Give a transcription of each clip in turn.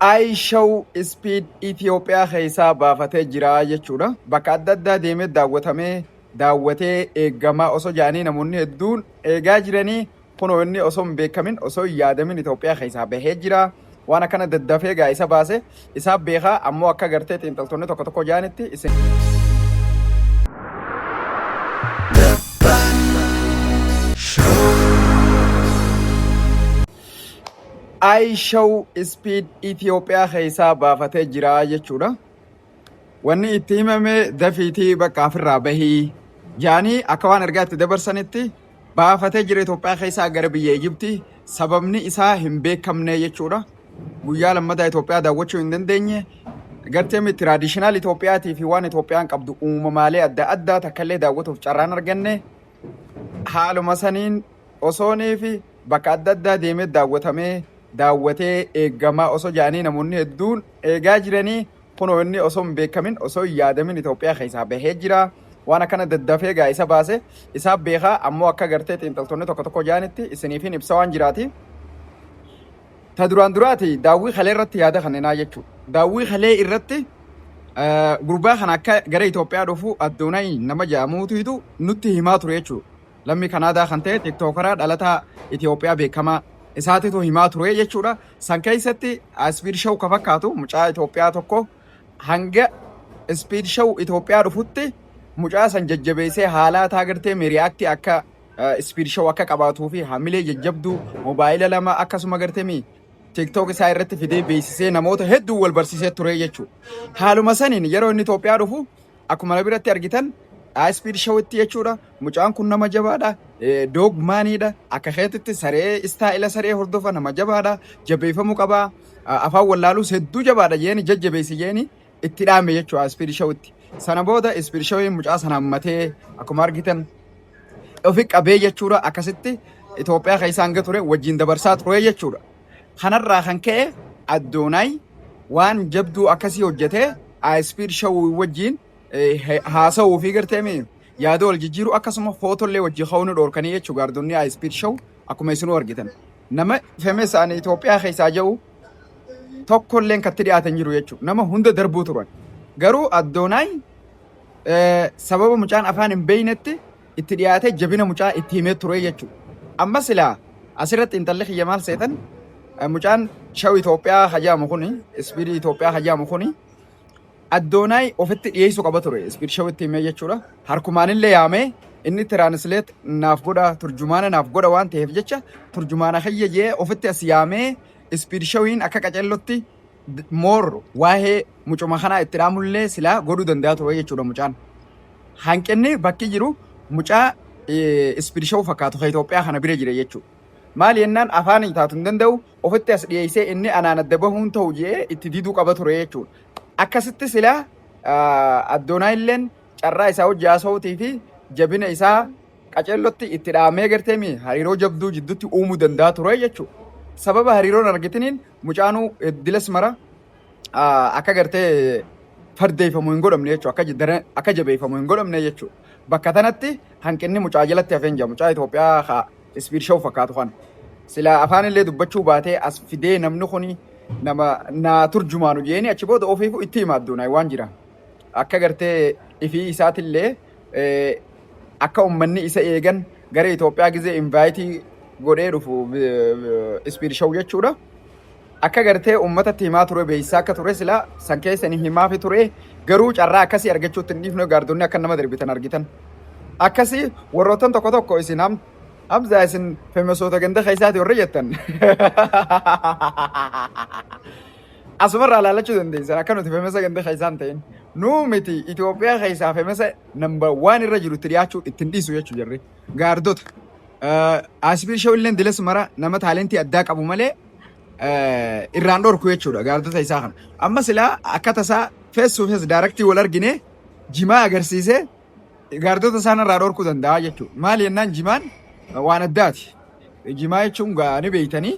I show speed Itoophiyaa keessaa baafatee jira jechuudha. Bakka adda addaa deemee daawwatee eegamaa osoo jiranii namoonni hedduun eegaa jiranii kunoo inni osoo hin beekamin osoo hin yaadamin Itoophiyaa keessaa bahee jira. Waan akkana daddafee gaa isa baase isaaf beekaa ammoo akka gartee xiinxaltoonni tokko tokko jaanitti isin. I show speed Itoophiyaa keessaa baafatee jira jechuudha. Wanni itti himame dafiitii bakka ofirraa bahii jaanii akka waan ergaa itti dabarsanitti baafatee jira Itoophiyaa keessaa gara biyya Ijiptii sababni isaa hin beekamne jechuudha. Guyyaa lammataa Itoophiyaa daawwachuu hin dandeenye gartee traditional Itoophiyaatii fi waan Itoophiyaan qabdu uumamaalee adda addaa takkallee daawwatuuf carraan arganne haaluma saniin osoonii fi bakka adda addaa deemee daawwatee eegamaa osoo jiranii namoonni hedduun eegaa jiranii kunoo inni osoo hin beekamin osoo hin yaadamin Itoophiyaa keessaa bahee jira. Waan akkana daddafee gaa isa baase isaaf beekaa ammoo akka gartee xiinxaltoonni tokko tokko jaanitti isiniifin ibsa waan jiraati. Ta duraan duraati daawwii kalee irratti yaada kanneenaa jechuudha. Daawwii kalee irratti gurbaa kan akka gara Itoophiyaa dhufu Addoonaayi nama jedhamuutu nutti himaa ture jechuudha. Lammii Kanaadaa kan ta'e tiktookaraa dhalataa Itoophiyaa beekamaa isaatitu himaa ture jechuudha. San keessatti Speed Show ka fakkaatu mucaa Itoophiyaa tokko hanga Speed Show Itoophiyaa dhufutti mucaa san jajjabeessee haalaa taagartee react akka Speed Show akka qabaatuu fi hamilee jajjabduu moobaayila lama akkasuma gartee TikTok isaa irratti fidee beeksisee namoota hedduu wal barsiisee ture jechuudha. Haaluma saniin yeroo inni Itoophiyaa dhufu akkuma biratti argitan Speed Show itti jechuudha. Mucaan kun nama jabaadha. Dogmaaniidha. Akka keetitti saree istaayila saree hordofa nama jabaadha. Jabeeffamuu qaba. Afaan wallaaluus hedduu jabaadha jeeni jajjabeessi jeeni itti dhaame jechuudha Speed Show itti. Sana booda Speed Show mucaa sana hammatee akkuma argitan ofi qabee jechuudha. Akkasitti Itoophiyaa keessaa hanga ture wajjin dabarsaa ture jechuudha. Kanarraa kan ka'e Addoonaayi waan jabduu akkasii hojjetee Speed Show wajjin haasa'uu fi gartee yaada wal jijjiiruu akkasuma footollee wajji ka'uun dhoorkanii jechuudha. Gaardonni Speed Show akkuma isinuu argitan nama famous aan Itoophiyaa keessaa jiru tokkolleen katti dhiyaatan jiru jechuudha. Nama hunda darbuu turan. Garuu Addoonaayi sababa mucaan afaan hin beeynetti itti dhiyaatee jabina mucaa itti himee ture jechuudha. Amma silaa asirratti intalli kiyya maal seetan mucaan Show Itoophiyaa hajaamu kuni Speed Itoophiyaa hajaamu kuni Addoonaayi ofitti dhiyeessuu qaba ture Speed Show itti himee jechuudha. Harkumaanillee yaamee inni translate naaf godha turjumaana naaf godha waan ta'eef jecha turjumaana kiyya jee ofitti as yaamee Speed Showin akka qacellotti moor waa'ee mucuma kanaa itti dhaamullee silaa godhuu danda'a ture jechuudha mucaan. Hanqinni bakki jiru mucaa Speed Show fakkaatu kan Itoophiyaa kana bira jira jechuudha. Maali jennaan afaan taatu hin danda'u ofitti as dhiyeessee inni anaan adda bahuun ta'u jee itti diduu qaba ture jechuudha. Akkasitti silaa Addoonaayi carraa isaa hojii haasa'uutii fi jabina isaa qacellotti itti dhaamee gartee hariiroo jabduu jidduutti uumuu danda'a ture jechuudha. Sababa hariiroon argitaniin mucaanuu dilas mara akka gartee fardeeffamu hin godhamne jechuudha. Akka jabeeffamu hin godhamne jechuudha. Bakka tanatti hanqinni mucaa jalatti hafeen jira. Mucaa Itoophiyaa Speed Show fakkaatu kana. Sila afaanillee dubbachuu baatee as fidee namni kuni nama na turjumaanu jeeni achi booda ofiifu itti hima Addoonaayi waan jira. Akka gartee ifii isaatillee akka uummanni isa eegan gara Itoophiyaa gizee invaayitii godhee dhufu Speed Show jechuudha. Akka gartee uummatatti himaa ture beeksisaa akka ture sila san keessa himaa fi ture garuu carraa akkasii argachuutti hin dhiifne gaardonni akka nama darbitan argitan. Akkasii warroottan tokko tokko isin Abzaa isin femesoota ganda keessaati warra jettan. Asumarraa ilaalachuu dandeessan akka nuti femesa ganda keessaan ta'in. Nuu miti Itoophiyaa keessaa femesa number 1 irra jiru itti dhiyaachuu ittiin dhiisu jechuu jirre. Gaardota. Speed Show illee dilas mara nama taalentii addaa qabu malee irraan dhorku jechuudha gaardota isaa kana. Amma silaa akka tasaa face to face directly wal argine jimaa agarsiisee gaardota isaan irraa dhorkuu danda'a jechuudha. Maali jennaan jimaan waan addaati. Jimaa jechuun gaanii beeytanii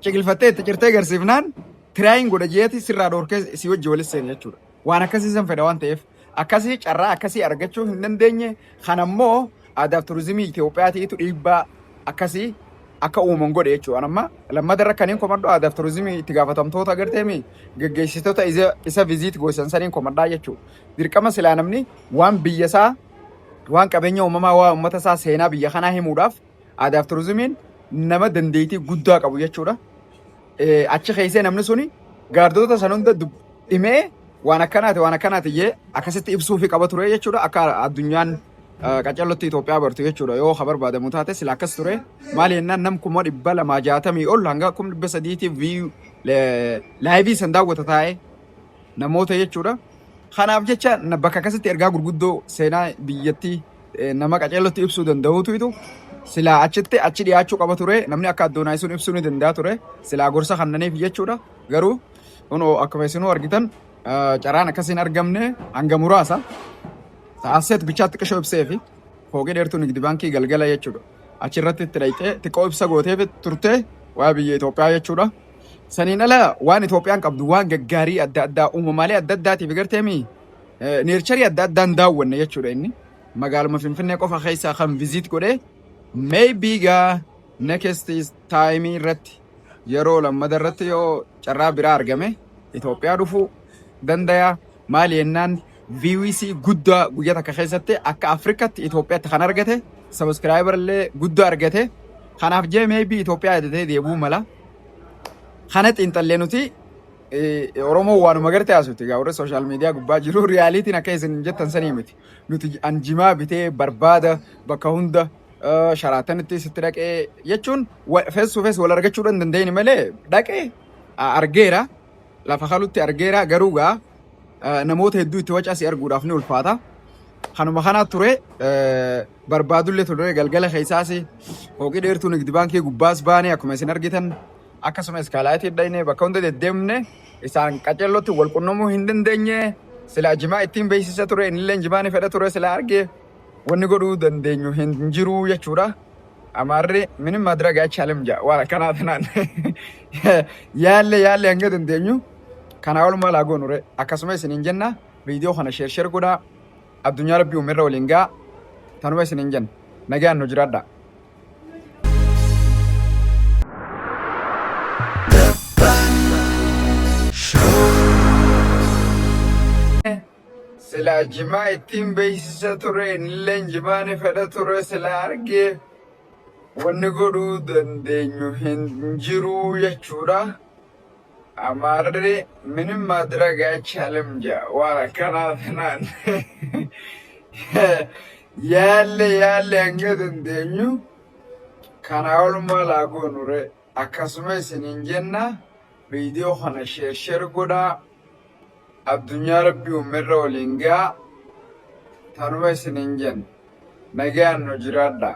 ciqilfattee itti cirtee agarsiifnaan tiraayin godha jeeti sirraa dhorkee si wajji walis seeni jechuudha. Waan akkasii san fedha waan ta'eef akkasii carraa akkasii argachuu hin dandeenye. Kanammoo aadaa turizimii Itoophiyaatiitu dhiibbaa akkasii akka uuman godhe jechuudha. Amma lammadarra kanneen komadoo aadaaf turizimii itti gaafatamtoota agarteemi geggeessitoota isa viziit gosan saniin komadhaa jechuudha. Dirqama silaa namni waan biyya isaa waan qabeenya uumamaa waa uummata isaa seenaa biyya kanaa himuudhaaf aadaaf turizimiin nama dandeettii guddaa qabu jechuudha. Achi keessee namni suni gaardota san hunda dhimee waan akkanaati jee akkasitti ibsuufi qaba ture jechuudha. Akka addunyaan qacarlotti Itoophiyaa bartu jechuudha. Yoo ha barbaadamu taate sila akkas ture. Maali jennaan nam 260 ol hanga 300 view laayivii san daawwata taa'e namoota jechuudha. Kanaaf jecha bakka akkasitti ergaa gurguddoo seenaa biyyattii nama qacarlotti ibsuu danda'uutu sila achi dhiyaachuu qaba ture. Namni akka Addoonaayi sun ibsuu ni danda'a ture. Sila gorsa kannaniif jechuudha. Garuu akkuma isinuu argitan caraan akkasiin argamne hanga muraasa. Asset bichaatti qishoo ibseefi foogii dheertuu nigdi baankii galgala jechuudha. Achirratti itti dhayxee xiqqoo ibsa gooteef turte waa biyya Itoophiyaa jechuudha. Saniin ala waan Itoophiyaan qabdu waan gaggaarii adda addaa uumamaalee adda addaatiif garteemi neercharii adda addaan daawwanne jechuudha inni. Magaaluma Finfinnee qofa keessaa kan viziit godhee maybe gaa next time irratti yeroo lammada irratti yoo carraa biraa argame Itoophiyaa dhufuu danda'a. Maali jennaan VWC guddaa guyyaa takka keessatti akka Afrikaatti Itoophiyaatti kan argate subscriber illee guddaa argate. Kanaaf jee maybe Itoophiyaa edatee deebuu mala. Kana xiinxallee nuti Oromoo waanuma gartee asuuti gaa warra social media gubbaa jiru realitiin akka isin jettan sanii miti. Nuti anjimaa bitee barbaada bakka hunda sharaatanitti sitti dhaqee jechuun face to face wal argachuu dandeenye malee dhaqee argeera lafa kalutti argeera garuu gaa namoota hedduu itti wacaasii arguudhaaf ni ulfaata. Kanuma kana ture barbaadullee ture galgala keessaas hooqii dheertuu nigdi baankii gubbaas baane akkuma isin argitan akkasuma iskaalaatii dhayne bakka hunda deddeemne isaan qacarlotti wal qunnamuu hin dandeenye. Sila jimaa ittiin beeksisa ture innillee jimaani fedha ture sila arge wanni godhuu dandeenyu hin jiru jechuudha. Amaarri minim madragaa challenge waan akkanaa tanaan yaalle hanga dandeenyu kana walumaa laa goonure akkasuma isiniin jenna viidiyoo kana share godhaa addunyaa rabbii uumirra waliin gaa tanuma isiniin jenna nagaan nu jiraadha. Sila jimaa ittiin beeksisa ture innillee jimaani fedha ture sila arge wanni godhuu dandeenyu hin jiru jechuudha. Amarre minim madragaa challenge waan akkanaa tanaan yaalle hanga dandeenyu kana walumaa laa goonure akkasuma isiniin jenna viidiyoo kana share godhaa addunyaa rabbii uumirra waliin gaa tanuma isiniin jenna nagaan nu jiraadha.